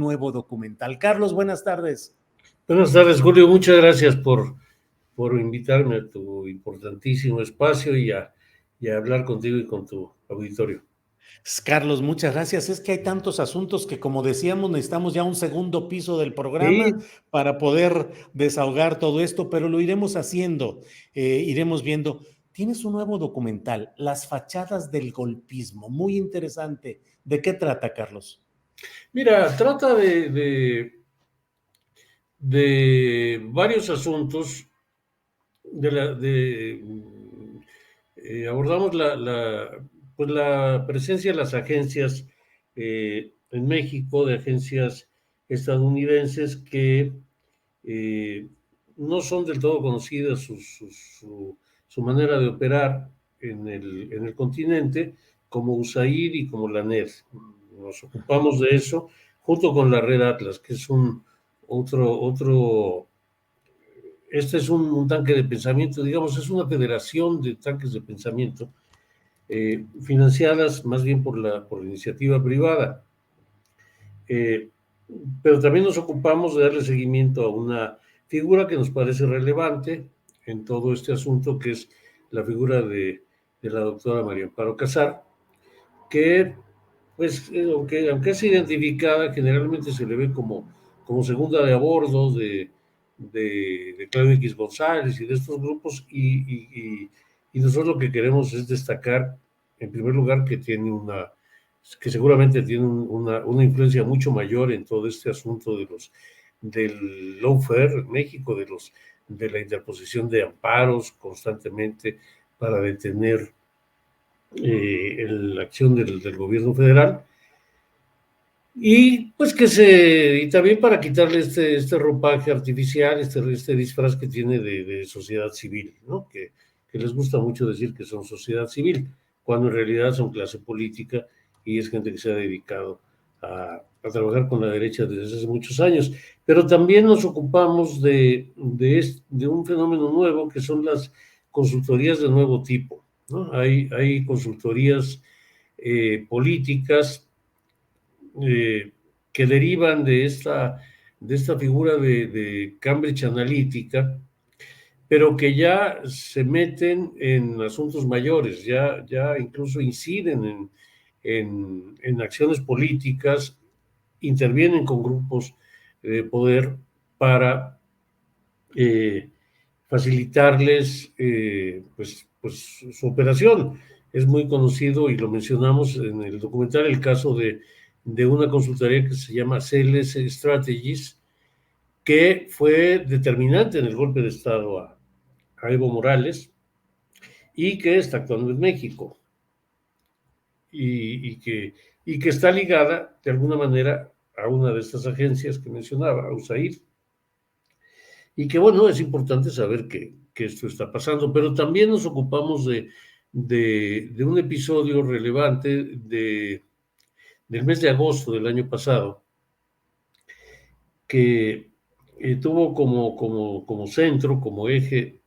nuevo documental. Carlos, buenas tardes. Buenas tardes, Julio. Muchas gracias por invitarme a tu importantísimo espacio y a hablar contigo y con tu auditorio. Carlos, muchas gracias. Es que hay tantos asuntos que, como decíamos, necesitamos ya un segundo piso del programa para poder desahogar todo esto, pero lo iremos haciendo, iremos viendo. Tienes un nuevo documental, Las fachadas del golpismo, muy interesante. ¿De qué trata, Carlos? Mira, trata de varios asuntos. Abordamos pues la presencia de las agencias en México, de agencias estadounidenses que no son del todo conocidas su manera de operar en el continente, como USAID y como la NED. Nos ocupamos de eso junto con la Red Atlas, que es este es un tanque de pensamiento, digamos, es una federación de tanques de pensamiento financiadas más bien por la iniciativa privada. Pero también nos ocupamos de darle seguimiento a una figura que nos parece relevante en todo este asunto, que es la figura de la doctora María Amparo Casar, que, pues, aunque es identificada, generalmente se le ve como segunda de a bordo de Claudio X González y de estos grupos, y nosotros lo que queremos es destacar, en primer lugar, que seguramente tiene una influencia mucho mayor en todo este asunto del lawfare en México, de la interposición de amparos constantemente para detener la acción del gobierno federal, y pues y también para quitarle este ropaje artificial, este disfraz que tiene de sociedad civil, ¿no? Que les gusta mucho decir que son sociedad civil, cuando en realidad son clase política y es gente que se ha dedicado a trabajar con la derecha desde hace muchos años. Pero también nos ocupamos de un fenómeno nuevo, que son las consultorías de nuevo tipo, ¿no? Hay consultorías políticas que derivan de esta figura de Cambridge Analytica, pero que ya se meten en asuntos mayores, ya incluso inciden en acciones políticas, intervienen con grupos de poder para facilitarles pues su operación. Es muy conocido, y lo mencionamos en el documental, el caso de una consultoría que se llama CLS Strategies, que fue determinante en el golpe de Estado a Evo Morales y que está actuando en México, y que está ligada de alguna manera a una de estas agencias que mencionaba, a USAID, y que, bueno, es importante saber que esto está pasando. Pero también nos ocupamos de un episodio relevante del mes de agosto del año pasado, que tuvo como centro, como eje,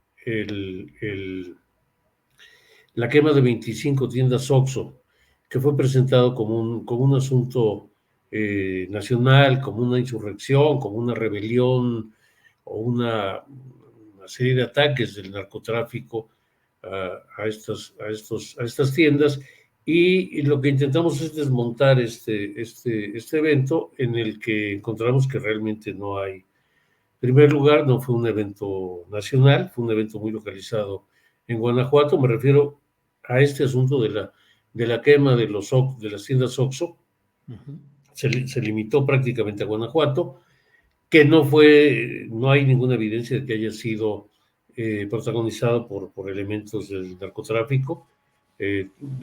la quema de 25 tiendas OXXO, que fue presentado como un asunto nacional, como una insurrección, como una rebelión o una serie de ataques del narcotráfico a estas tiendas. Y lo que intentamos es desmontar este evento, en el que encontramos que realmente no hay. En primer lugar, no fue un evento nacional, fue un evento muy localizado en Guanajuato. Me refiero a este asunto de la quema de las tiendas OXXO. Se limitó prácticamente a Guanajuato, que no hay ninguna evidencia de que haya sido protagonizado por elementos del narcotráfico.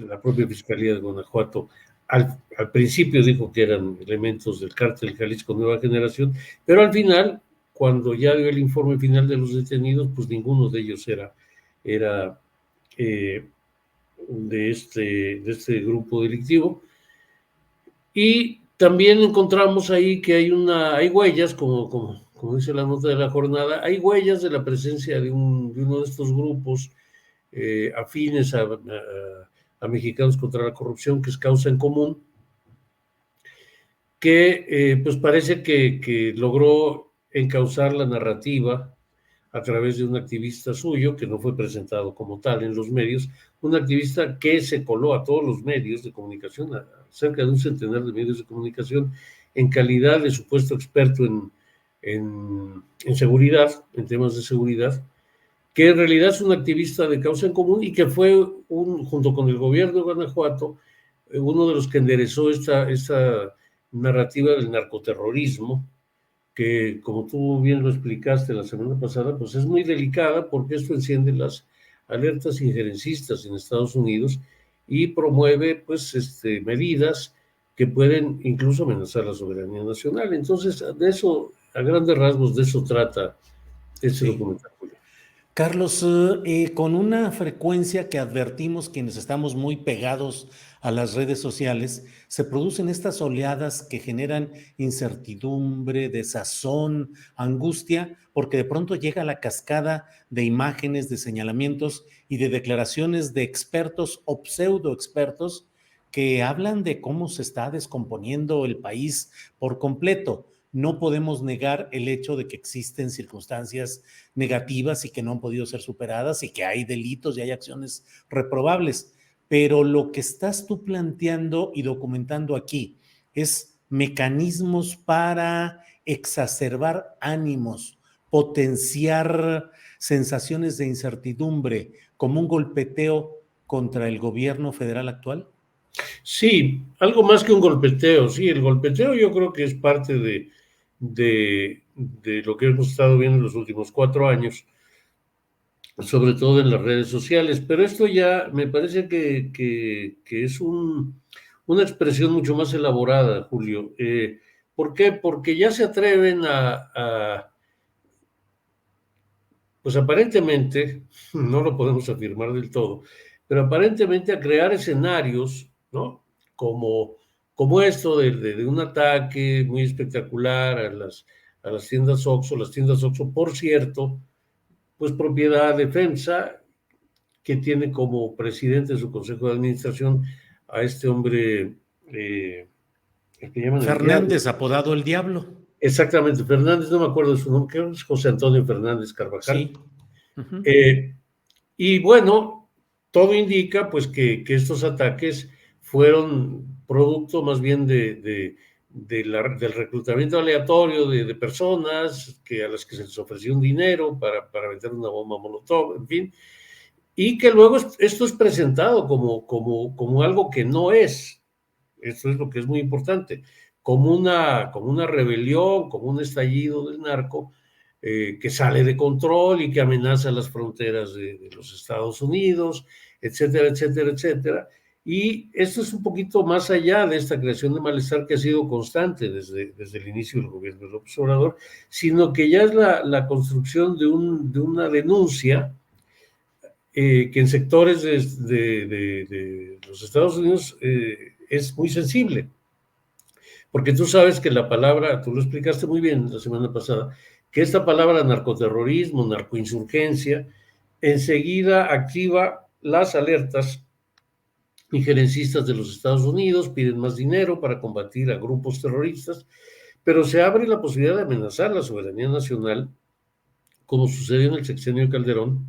La propia Fiscalía de Guanajuato al principio dijo que eran elementos del Cártel Jalisco Nueva Generación, pero al final, cuando ya dio el informe final de los detenidos, pues ninguno de ellos era de este grupo delictivo. Y también encontramos ahí que hay huellas, como dice la nota de la jornada, hay huellas de la presencia de uno de estos grupos afines a Mexicanos contra la Corrupción, que es Causa en Común, que pues parece que logró encauzar la narrativa a través de un activista suyo, que no fue presentado como tal en los medios, un activista que se coló a todos los medios de comunicación, a cerca de un centenar de medios de comunicación, en calidad de supuesto experto en seguridad, en temas de seguridad, que en realidad es un activista de causa en común y que fue, junto con el gobierno de Guanajuato, uno de los que enderezó esta narrativa del narcoterrorismo, que, como tú bien lo explicaste la semana pasada, pues es muy delicada porque esto enciende las alertas injerencistas en Estados Unidos y promueve pues medidas que pueden incluso amenazar la soberanía nacional. Entonces, de eso, a grandes rasgos, de eso trata este Sí. documental, Julio. Carlos, con una frecuencia que advertimos quienes estamos muy pegados a las redes sociales, se producen estas oleadas que generan incertidumbre, desazón, angustia, porque de pronto llega la cascada de imágenes, de señalamientos y de declaraciones de expertos o pseudo expertos que hablan de cómo se está descomponiendo el país por completo. No podemos negar el hecho de que existen circunstancias negativas y que no han podido ser superadas y que hay delitos y hay acciones reprobables. Pero lo que estás tú planteando y documentando aquí es mecanismos para exacerbar ánimos, potenciar sensaciones de incertidumbre, como un golpeteo contra el gobierno federal actual. Sí, algo más que un golpeteo, sí, el golpeteo yo creo que es parte de lo que hemos estado viendo en los últimos 4 años, sobre todo en las redes sociales, pero esto ya me parece que es una expresión mucho más elaborada, Julio. ¿Por qué? Porque ya se atreven pues aparentemente, no lo podemos afirmar del todo, pero aparentemente a crear escenarios, ¿no? Como esto de un ataque muy espectacular a las tiendas OXXO. Las tiendas OXXO, por cierto, pues propiedad de FEMSA, que tiene como presidente de su consejo de administración a este hombre, el que llaman el Diablo. Fernández, apodado el Diablo. Exactamente, Fernández, no me acuerdo de su nombre, creo que es José Antonio Fernández Carvajal. Sí. Uh-huh. Y bueno, todo indica pues que estos ataques fueron producto más bien del reclutamiento aleatorio de personas a las que se les ofreció un dinero para vender una bomba molotov, en fin, y que luego esto es presentado como algo que no es. Esto es lo que es muy importante, como una rebelión, como un estallido del narco, que sale de control y que amenaza las fronteras de los Estados Unidos, etcétera, etcétera, etcétera. Y esto es un poquito más allá de esta creación de malestar que ha sido constante desde el inicio del gobierno de López Obrador, sino que ya es la construcción de una denuncia, que en sectores de los Estados Unidos es muy sensible. Porque tú sabes que la palabra, tú lo explicaste muy bien la semana pasada, que esta palabra narcoterrorismo, narcoinsurgencia, enseguida activa las alertas injerencistas de los Estados Unidos, piden más dinero para combatir a grupos terroristas, pero se abre la posibilidad de amenazar la soberanía nacional, como sucedió en el sexenio de Calderón,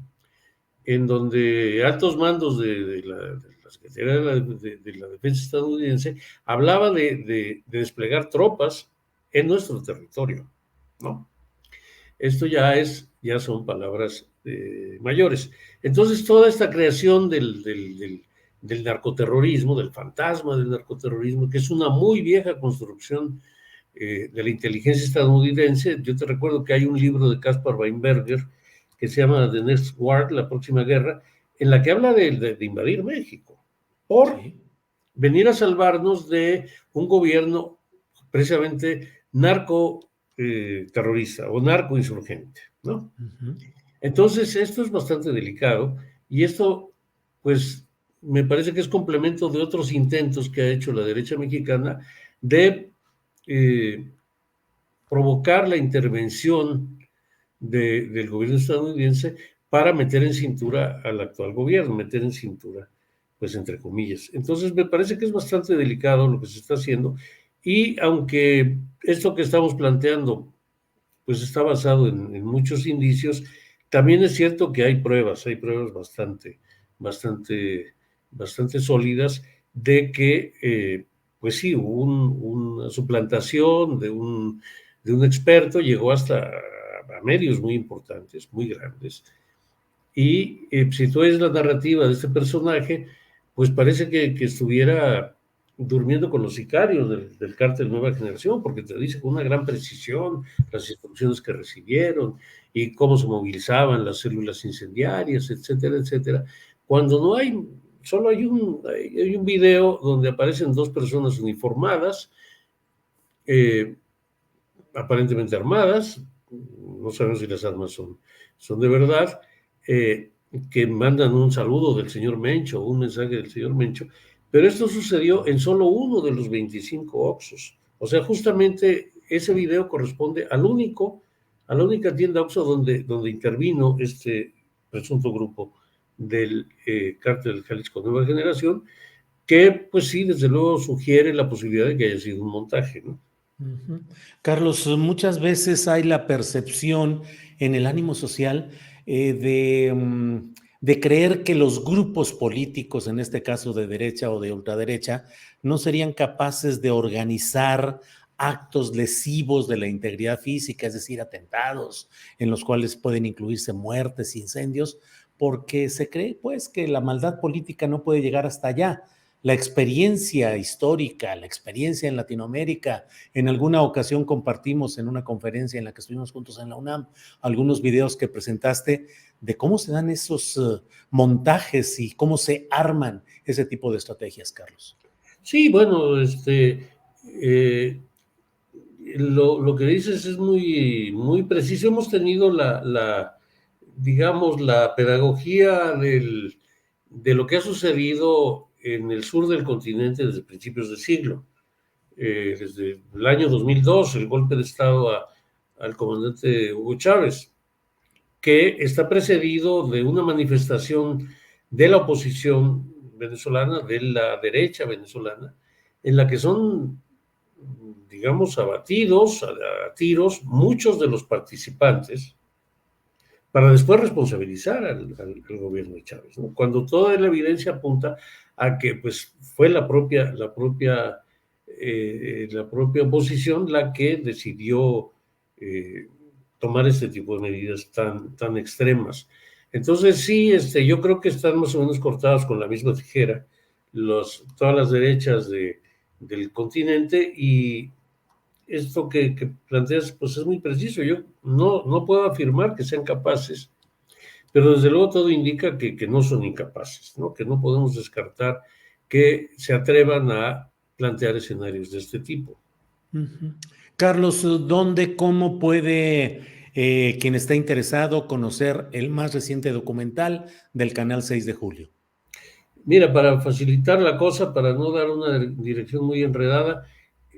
en donde altos mandos de la Secretaría de la Defensa estadounidense hablaba de desplegar tropas en nuestro territorio, ¿no? Esto ya son palabras mayores. Entonces, toda esta creación del narcoterrorismo, del fantasma del narcoterrorismo, que es una muy vieja construcción de la inteligencia estadounidense. Yo te recuerdo que hay un libro de Caspar Weinberger que se llama The Next War, la próxima guerra, en la que habla de invadir México, por Sí. venir a salvarnos de un gobierno precisamente narco terrorista o narco insurgente, ¿no? Uh-huh. Entonces, esto es bastante delicado y esto, pues, me parece que es complemento de otros intentos que ha hecho la derecha mexicana de provocar la intervención del gobierno estadounidense para meter en cintura al actual gobierno, meter en cintura, pues entre comillas. Entonces me parece que es bastante delicado lo que se está haciendo Y aunque esto que estamos planteando pues está basado en muchos indicios, también es cierto que hay pruebas bastante, bastante sólidas de que, pues sí, hubo una suplantación de un experto, llegó hasta a medios muy importantes, muy grandes, y si tú ves la narrativa de este personaje, pues parece que estuviera durmiendo con los sicarios del cártel Nueva Generación, porque te dice con una gran precisión las instrucciones que recibieron y cómo se movilizaban las células incendiarias, etcétera, etcétera. Cuando no hay, solo hay un video donde aparecen dos personas uniformadas, eh, aparentemente armadas, no sabemos si las armas son de verdad, que mandan un saludo del señor Mencho, un mensaje del señor Mencho, pero esto sucedió en solo uno de los 25 Oxxos. O sea, justamente ese video corresponde a la única tienda Oxxo donde intervino este presunto grupo del cártel del Jalisco Nueva Generación, que pues sí, desde luego sugiere la posibilidad de que haya sido un montaje, ¿no? Ujú. Carlos, muchas veces hay la percepción en el ánimo social de creer que los grupos políticos, en este caso de derecha o de ultraderecha, no serían capaces de organizar actos lesivos de la integridad física, es decir, atentados en los cuales pueden incluirse muertes, incendios, porque se cree pues que la maldad política no puede llegar hasta allá. La experiencia histórica, la experiencia en Latinoamérica, en alguna ocasión compartimos en una conferencia en la que estuvimos juntos en la UNAM algunos videos que presentaste de cómo se dan esos montajes y cómo se arman ese tipo de estrategias, Carlos. Sí, bueno, eh, lo que dices es muy preciso. Hemos tenido digamos, la pedagogía de lo que ha sucedido en el sur del continente desde principios de siglo. Desde el año 2002, el golpe de Estado al comandante Hugo Chávez, que está precedido de una manifestación de la oposición venezolana, de la derecha venezolana, en la que son, digamos, abatidos a tiros muchos de los participantes para después responsabilizar al gobierno de Chávez, ¿no? Cuando toda la evidencia apunta a que pues, fue la propia oposición la que decidió eh, tomar este tipo de medidas tan extremas. Entonces sí, yo creo que están más o menos cortados con la misma tijera todas las derechas del continente, y esto que planteas pues es muy preciso. Yo no puedo afirmar que sean capaces, pero desde luego todo indica que no son incapaces, ¿no? Que no podemos descartar que se atrevan a plantear escenarios de este tipo. Uh-huh. Carlos, ¿dónde, cómo puede quien está interesado conocer el más reciente documental del canal 6 de julio? Mira, para facilitar la cosa, para no dar una dirección muy enredada,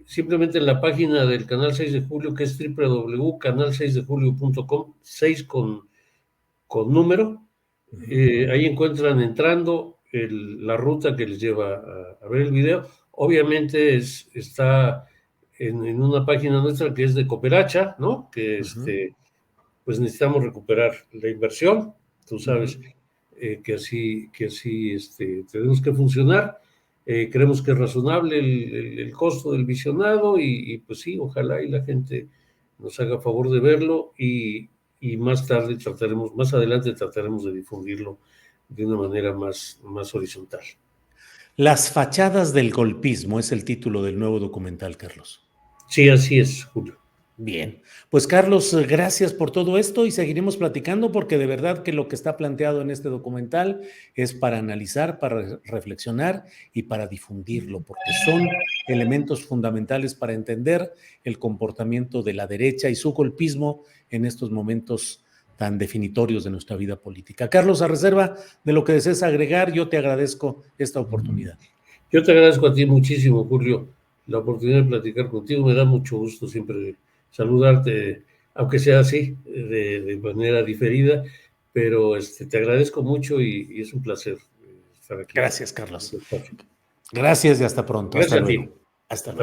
simplemente en la página del Canal 6 de Julio, que es www.canal6dejulio.com, 6 con número, ahí encuentran entrando la ruta que les lleva a ver el video. Obviamente está en una página nuestra que es de Cooperacha, ¿no? Que Uh-huh. pues necesitamos recuperar la inversión, tú sabes, Uh-huh. que así tenemos que funcionar. Creemos que es razonable el costo del visionado, y pues sí, ojalá y la gente nos haga favor de verlo, y más adelante trataremos de difundirlo de una manera más horizontal. Las fachadas del golpismo es el título del nuevo documental, Carlos. Sí, así es, Julio. Bien, pues Carlos, gracias por todo esto y seguiremos platicando porque de verdad que lo que está planteado en este documental es para analizar, para reflexionar y para difundirlo, porque son elementos fundamentales para entender el comportamiento de la derecha y su golpismo en estos momentos tan definitorios de nuestra vida política. Carlos, a reserva de lo que desees agregar, yo te agradezco esta oportunidad. Yo te agradezco a ti muchísimo, Julio, la oportunidad de platicar contigo. Me da mucho gusto siempre saludarte, aunque sea así, de manera diferida, pero te agradezco mucho, y es un placer estar aquí. Gracias, Carlos. Gracias y hasta pronto. Hasta Gracias a luego. ti. Hasta luego.